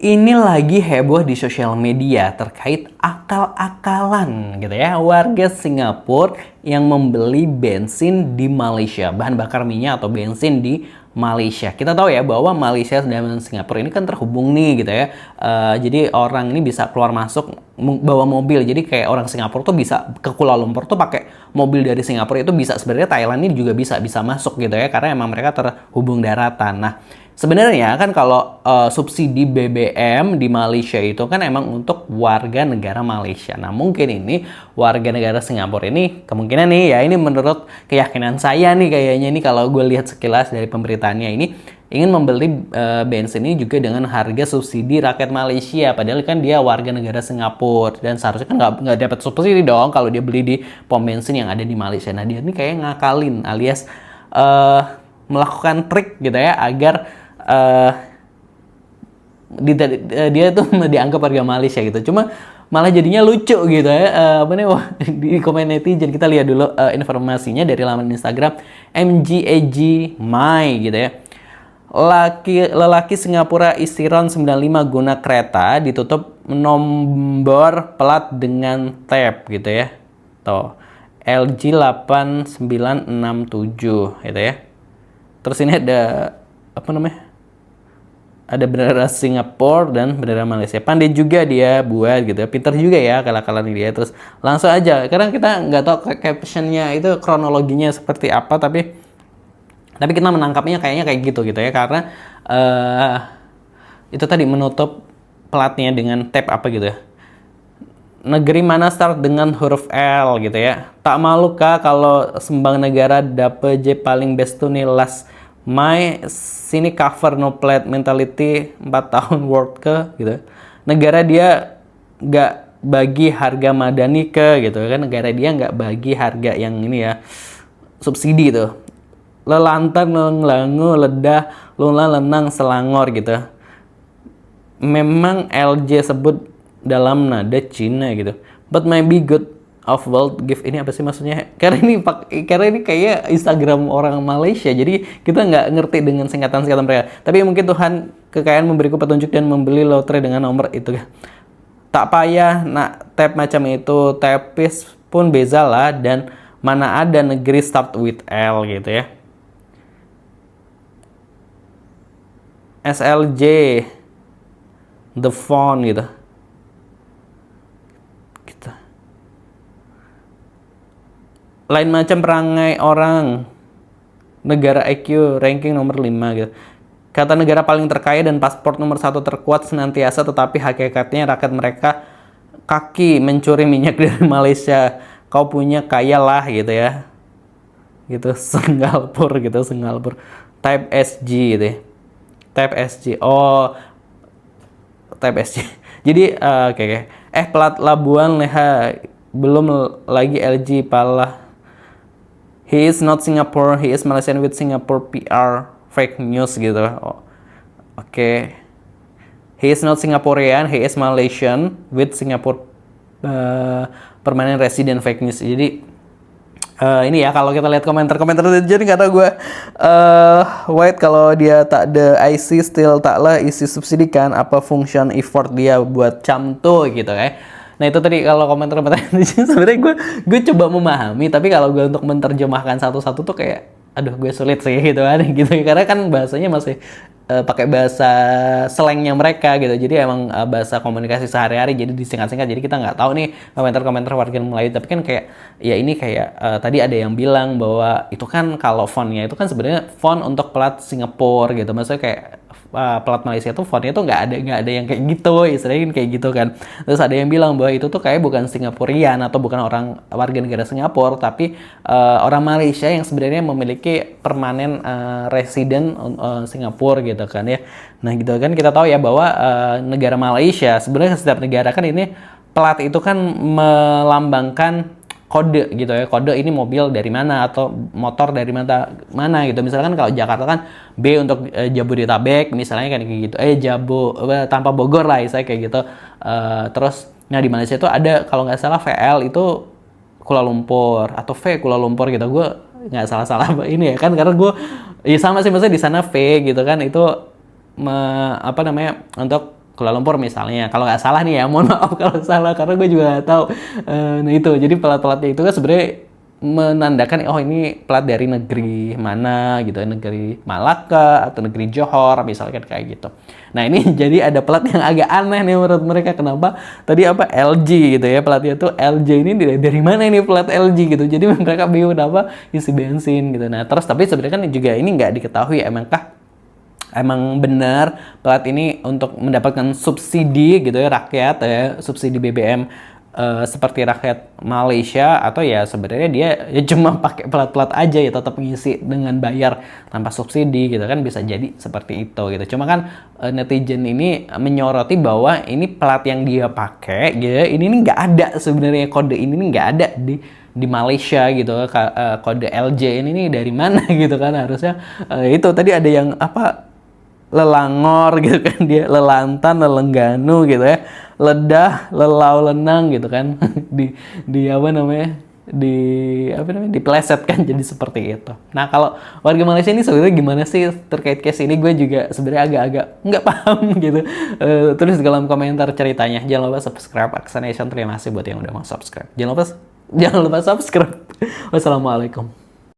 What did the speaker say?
Ini lagi heboh di sosial media terkait akal-akalan gitu ya, warga Singapura yang membeli bensin di Malaysia, bahan bakar minyak atau bensin di Malaysia. Kita tahu ya bahwa Malaysia dan Singapura ini kan terhubung nih gitu ya. Jadi orang ini bisa keluar masuk bawa mobil. Jadi kayak orang Singapura tuh bisa ke Kuala Lumpur tuh pakai mobil dari Singapura, itu bisa. Sebenarnya Thailand ini juga bisa masuk gitu ya, karena emang mereka terhubung daratan. Nah, sebenarnya kan kalau subsidi BBM di Malaysia itu kan emang untuk warga negara Malaysia. Nah, mungkin ini warga negara Singapura ini kemungkinan nih ya, ini menurut keyakinan saya nih kayaknya ini kalau gue lihat sekilas dari pemberitaannya ini ingin membeli bensin ini juga dengan harga subsidi rakyat Malaysia. Padahal kan dia warga negara Singapura dan seharusnya kan nggak dapat subsidi dong kalau dia beli di pom bensin yang ada di Malaysia. Nah, dia ini kayak ngakalin alias melakukan trik gitu ya agar dia tuh dianggap warga Malaysia gitu. Cuma malah jadinya lucu gitu ya. Di komen netizen kita lihat dulu informasinya dari laman Instagram MGAG My gitu ya. Lelaki Singapura isi RON 95 guna kereta ditutup nomor plat dengan tap gitu ya. Tuh. LG 8967 gitu ya. Terus ini ada ada bendera Singapura dan bendera Malaysia. Pandai juga dia buat gitu ya. Pinter juga ya akal-akalan dia. Terus langsung aja. Karena kita nggak tahu captionnya itu kronologinya seperti apa, tapi kita menangkapnya kayaknya kayak gitu ya. Karena itu tadi menutup platnya dengan tab apa gitu ya. Negeri mana start dengan huruf L gitu ya. Tak malu kah kalau sembang negara dapet J paling best tuh nih last my sini cover no plate mentality 4 tahun world ke gitu. Negara dia nggak bagi harga madani ke gitu kan. Negara dia nggak bagi harga yang ini ya subsidi tuh. Lelantar, ngelangu, ledah, lula, lenang, selangor gitu. Memang LJ sebut dalam nada Cina gitu. But maybe good of world give ini apa sih maksudnya? Karena ini kayak Instagram orang Malaysia. Jadi kita nggak ngerti dengan singkatan-singkatan mereka. Tapi mungkin Tuhan kekayaan memberiku petunjuk dan membeli lotre dengan nomor itu. Tak payah nak tap macam itu. Tapis pun bezalah dan mana ada negeri start with L gitu ya. SLJ the font gitu. Lain macam perangai orang negara IQ ranking nomor 5 gitu. Kata negara paling terkaya dan paspor nomor 1 terkuat senantiasa, tetapi hakikatnya rakyat mereka kaki mencuri minyak dari Malaysia. Kau punya kaya lah gitu ya. Gitu Singapura gitu, Singapura. Type SG gitu ya. Type SG. Oh. Type SG. Jadi oke. Plat Labuan Leha belum lagi LG pala. He is not Singapore, he is Malaysian with Singapore PR, fake news gitu. Oke. He is not Singaporean, he is Malaysian with Singapore permanent resident, fake news. Jadi ini ya kalau kita lihat komentar jadi nggak tahu gue White kalau dia tak ada IC still taklah isi subsidi kan, apa function effort dia buat camto gitu ya. Nah itu tadi kalau komentar sebenarnya gue coba memahami, tapi kalau gue untuk menerjemahkan satu-satu tuh kayak aduh gue sulit sih gitu kan gitu, karena kan bahasanya masih pakai bahasa slangnya mereka gitu, jadi emang bahasa komunikasi sehari-hari, jadi disingkat-singkat, jadi kita nggak tahu nih komentar-komentar warga Melayu. Tapi kan kayak ya ini kayak tadi ada yang bilang bahwa itu kan kalau fontnya itu kan sebenarnya font untuk plat Singapura gitu, maksudnya kayak plat Malaysia tuh fontnya tuh nggak ada yang kayak gitu, istilahnya kayak gitu kan. Terus ada yang bilang bahwa itu tuh kayak bukan Singapurian atau bukan orang warga negara Singapura, tapi orang Malaysia yang sebenarnya memiliki permanen resident Singapura gitu kan ya. Nah gitu kan kita tahu ya bahwa negara Malaysia sebenarnya setiap negara kan ini plat itu kan melambangkan kode gitu ya, kode ini mobil dari mana atau motor dari mana gitu. Misalkan kalau Jakarta kan B untuk Jabodetabek misalnya kan kayak gitu, tanpa Bogor lah saya kayak gitu. Terus nah di Malaysia itu ada kalau nggak salah VL itu Kuala Lumpur atau V Kuala Lumpur gitu. Gue nggak salah ini ya kan, karena gue ya sama sih maksudnya di sana V gitu kan, itu untuk Kuala Lumpur misalnya. Kalau nggak salah nih ya, mohon maaf kalau salah karena gue juga nggak tahu. Nah itu, jadi plat-platnya itu kan sebenarnya menandakan oh ini plat dari negeri mana gitu, negeri Malaka atau negeri Johor misalkan kayak gitu. Nah ini jadi ada plat yang agak aneh nih menurut mereka, kenapa tadi apa LG gitu ya, platnya tuh LG, ini dari mana ini plat LG gitu, jadi mereka bingung kenapa isi bensin gitu. Nah terus tapi sebenarnya kan juga ini nggak diketahui emang benar plat ini untuk mendapatkan subsidi gitu ya rakyat ya, subsidi BBM seperti rakyat Malaysia, atau ya sebenarnya dia ya cuma pakai plat-plat aja ya, tetap ngisi dengan bayar tanpa subsidi gitu kan, bisa jadi seperti itu gitu. Cuma kan netizen ini menyoroti bahwa ini plat yang dia pakai gitu, ini nggak ada sebenarnya, kode ini nggak ada di Malaysia gitu, kode LJ ini nih dari mana gitu kan, harusnya itu tadi ada yang apa lelangor gitu kan, dia lelantan, lelengganu gitu ya, ledah, lelau, lenang gitu kan, di apa namanya, dipelesetkan jadi seperti itu. Nah kalau warga Malaysia ini sebenarnya gimana sih terkait case ini, gue juga sebenarnya agak-agak nggak paham gitu. Tulis di kolom komentar ceritanya. Jangan lupa subscribe Aksa Nation. Terima kasih buat yang udah mau subscribe. Jangan lupa subscribe. Wassalamualaikum.